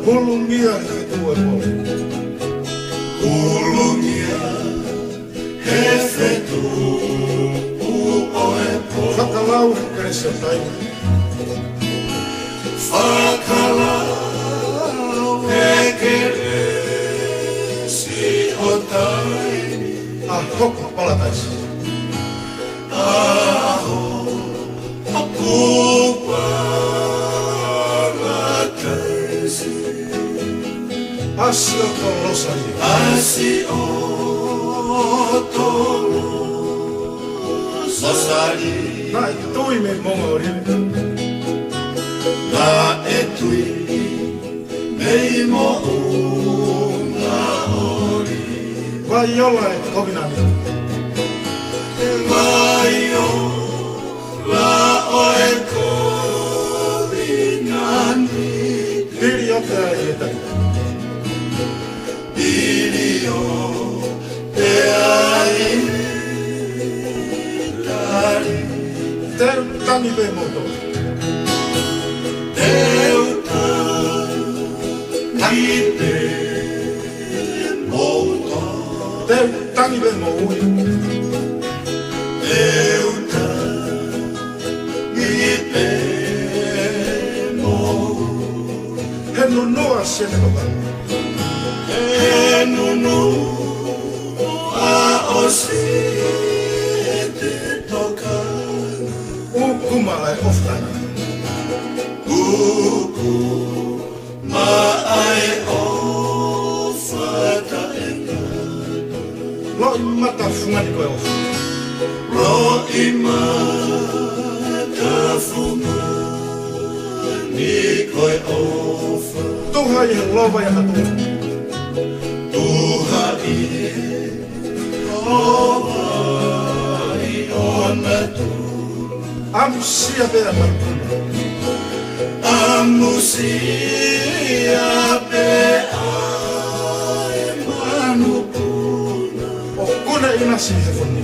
Hulungia he tue po. Hulungia he fetu uoe po. Whakalau kresa tai. Whakalau he keresi o tai. A hoko palataisi. Aho kupalataisi. Asi o tolosani. Asi o tolosani. Na e tuime mongori. Na e tui mei mo unga ori. Vai olla e kovinani. Vai olla e kovinani. Piri o te aieta. Pilio te aitari. Teu tani pe moto. Teuta te mouta. Teu tani pe mo ui. Teuta te mou. He no noa siete toka. E nunu a osite tokana. Ukuma ai oftana. Uku mai o fata enga. Lo i mata fungani koe ofa. Lo imata fumani koe ofa. Tuha i he lova ya hatu. Tuha i ova i ona tu. Amusia pe a martuna. Amusia pe ai manupuna. O kune inasi he funi.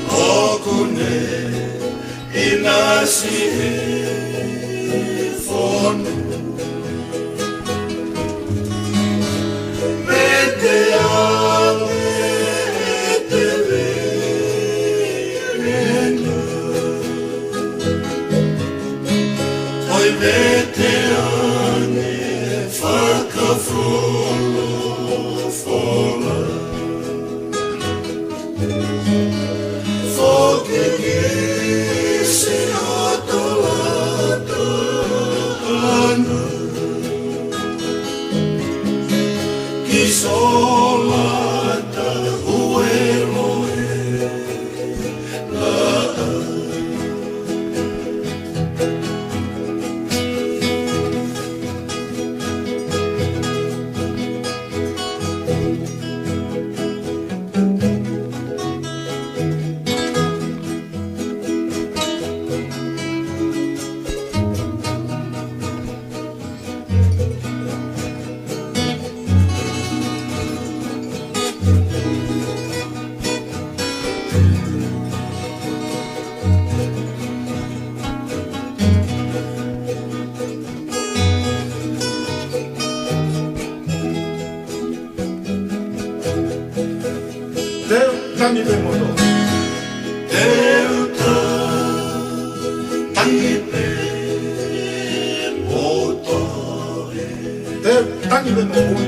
Okune inasi he fonu. Mete ale te verena. Oi mete ane whakawholo whola. Foke kisi atolata ana. Kisolata ueloe laa. Teu tani pe moto. Teuta tangi pe motore. Teu tani pe mo ui.